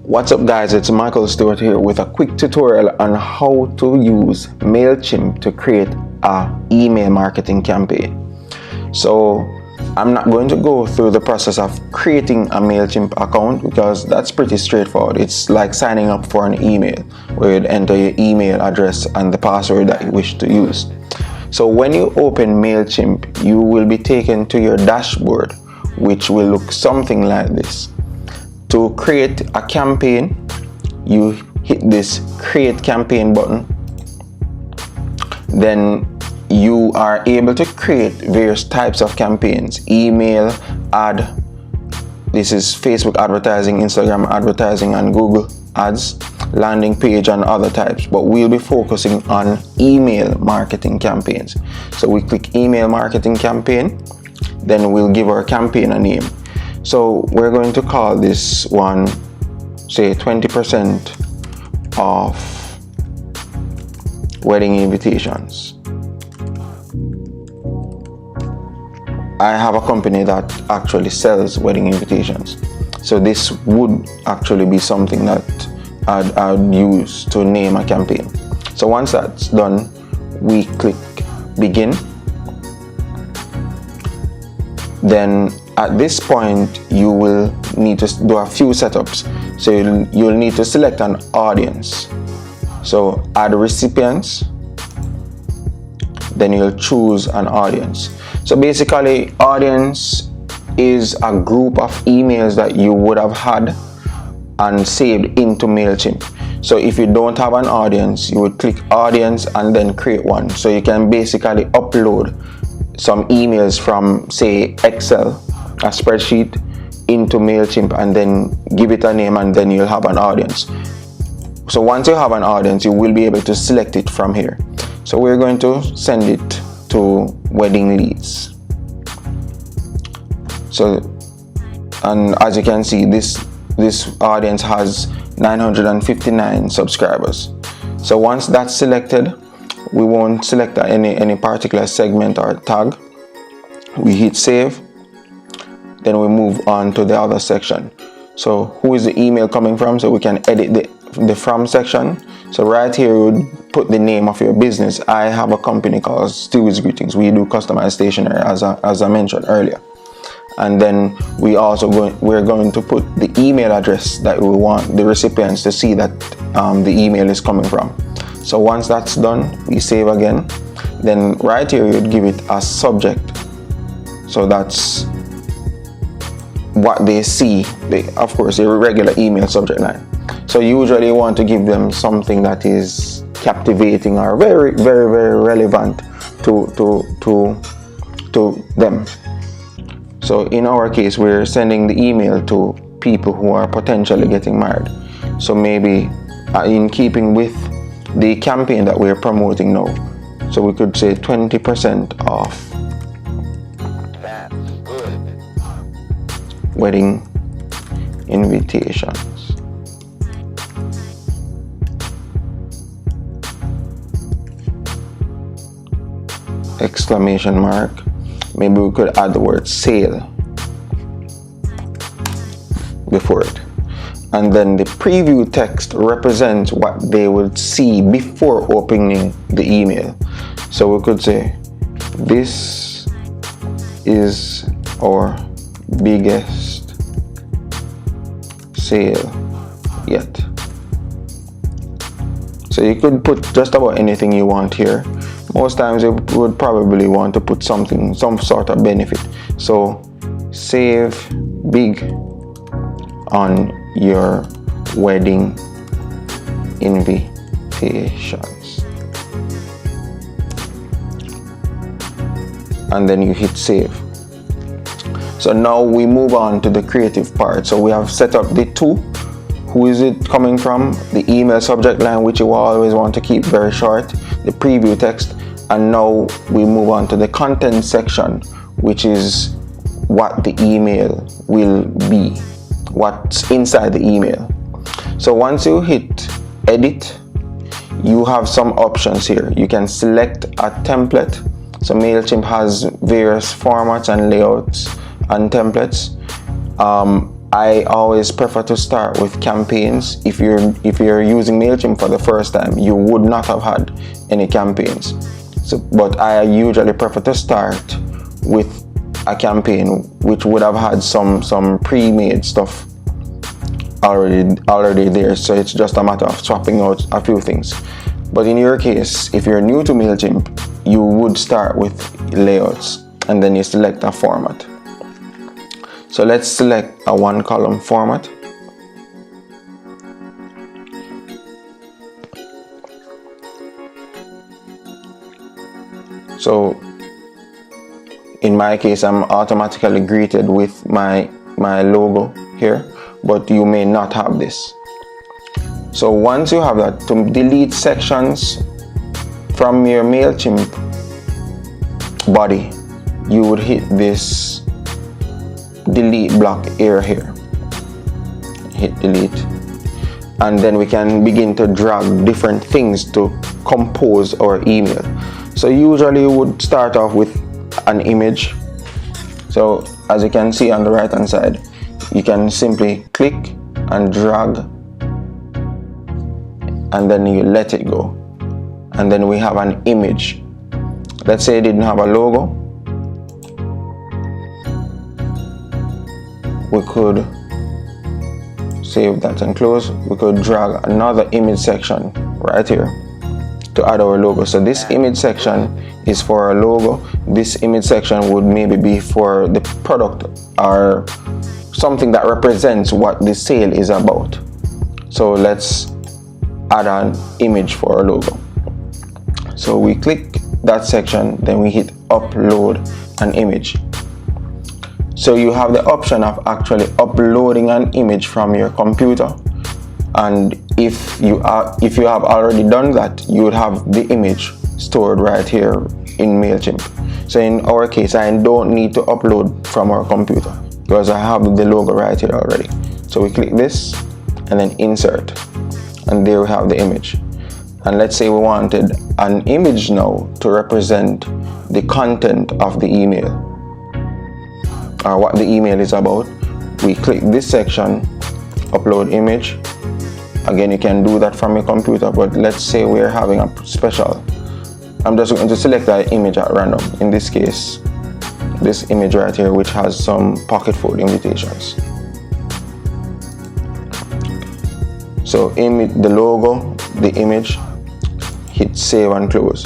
What's up guys, it's Micheal Stewart here with a quick tutorial on how to use MailChimp to create an email marketing campaign. So I'm not going to go through the process of creating a MailChimp account because that's pretty straightforward. It's like signing up for an email where you'd enter your email address and the password that you wish to use. So when you open MailChimp, you will be taken to your dashboard, which will look something like this. To create a campaign, you hit this create campaign button. Then you are able to create various types of campaigns: email, ad, this is Facebook advertising, Instagram advertising, and Google ads, landing page, and other types. But we'll be focusing on email marketing campaigns. So we click email marketing campaign, then we'll give our campaign a name. So we're going to call this one, say, 20% off wedding invitations. I have a company that actually sells wedding invitations, so this would actually be something that I'd use to name a campaign. So once that's done, we click begin. Then at this point, you will need to do a few setups. So you'll need to select an audience. So add recipients, then you'll choose an audience. So basically, audience is a group of emails that you would have had and saved into MailChimp. So if you don't have an audience, you would click audience and then create one. So you can basically upload some emails from, say, Excel, a spreadsheet, into MailChimp, and then give it a name, and then you'll have an audience. So once you have an audience, you will be able to select it from here. So we're going to send it to wedding leads. So, and as you can see, this audience has 959 subscribers. So once that's selected, we won't select any particular segment or tag. We hit save, then we move on to the other section. So who is the email coming from? So we can edit the from section. So right here we would put the name of your business. I have a company called Stewart's Greetings. We do customized stationery, as I mentioned earlier. And then we're going to put the email address that we want the recipients to see that the email is coming from. So once that's done, we save again. Then right here you'd give it a subject. So that's what they see. Of course, a regular email subject line. So usually you want to give them something that is captivating or very, very, very relevant to them. So in our case, we're sending the email to people who are potentially getting married. So maybe in keeping with the campaign that we're promoting now, so we could say 20% off wedding invitations. Exclamation mark. Maybe we could add the word sale before it. And then the preview text represents what they would see before opening the email. So we could say, this is our biggest sale yet. So you could put just about anything you want here. Most times you would probably want to put something, some sort of benefit. So save big on your wedding invitations. And then you hit save. So now we move on to the creative part. So we have set up the to. Who is it coming from? The email subject line, which you always want to keep very short. The preview text. And now we move on to the content section, which is what the email will be, what's inside the email. So once you hit edit, you have some options here. You can select a template. So MailChimp has various formats and layouts and templates. I always prefer to start with campaigns. If you're using MailChimp for the first time, you would not have had any campaigns. So, but I usually prefer to start with a campaign which would have had some pre-made stuff already there. So it's just a matter of swapping out a few things. But in your case, if you're new to MailChimp, you would start with layouts and then you select a format. So let's select a 1-column format. So in my case, I'm automatically greeted with my logo here, but you may not have this. So once you have that, to delete sections from your MailChimp body, you would hit this delete block here. Hit delete, and then we can begin to drag different things to compose our email. So usually you would start off with an image. So as you can see on the right hand side, you can simply click and drag, and then you let it go, and then we have an image. Let's say it didn't have a logo. We could save that and close. We could drag another image section right here to add our logo. So this image section is for our logo. This image section would maybe be for the product or something that represents what the sale is about. So let's add an image for our logo. So we click that section, then we hit upload an image. So you have the option of actually uploading an image from your computer, and if you have already done that, you would have the image stored right here in MailChimp. So in our case, I don't need to upload from our computer because I have the logo right here already. So we click this and then insert, and there we have the image. And let's say we wanted an image now to represent the content of the email, or what the email is about. We click this section, upload image. Again, you can do that from your computer, but let's say we're having a special. I'm just going to select an image at random. In this case, this image right here, which has some pocket fold invitations. So the logo, the image, hit save and close.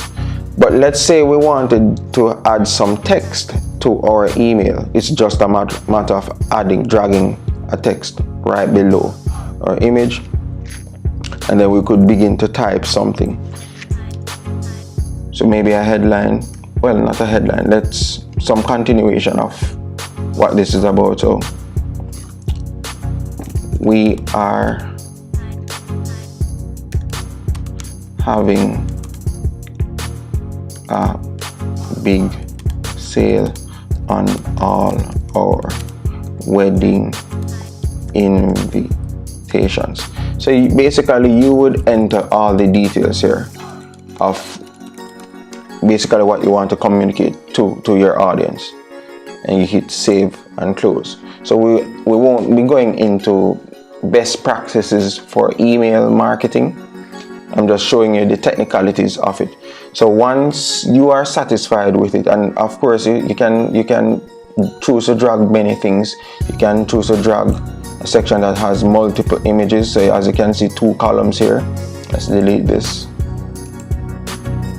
But let's say we wanted to add some text to our email. It's just a matter of dragging a text right below our image, and then we could begin to type something. So maybe a headline, well, not a headline, let's some continuation of what this is about. So we are having a big sale on all our wedding invitations. So basically you would enter all the details here of basically what you want to communicate to your audience, and you hit save and close. So we won't be going into best practices for email marketing. I'm just showing you the technicalities of it. So once you are satisfied with it, and of course you can choose to drag many things. You can choose to drag a section that has multiple images. So as you can see, 2 columns here. Let's delete this.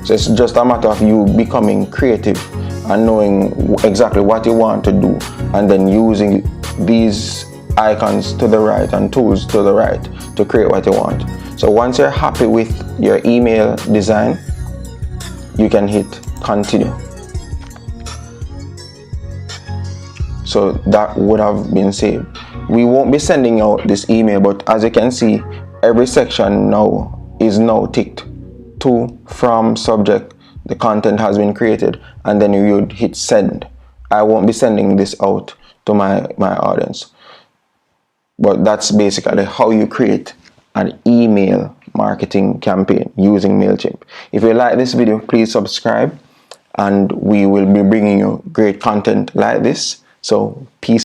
So it's just a matter of you becoming creative and knowing exactly what you want to do, and then using these icons to the right and tools to the right to create what you want. So once you're happy with your email design, you can hit continue. So that would have been saved. We won't be sending out this email, but as you can see, every section now is ticked to, from, subject, the content has been created, and then you would hit send. I won't be sending this out to my audience, but that's basically how you create an email marketing campaign using MailChimp. If you like this video, please subscribe, and we will be bringing you great content like this. So peace.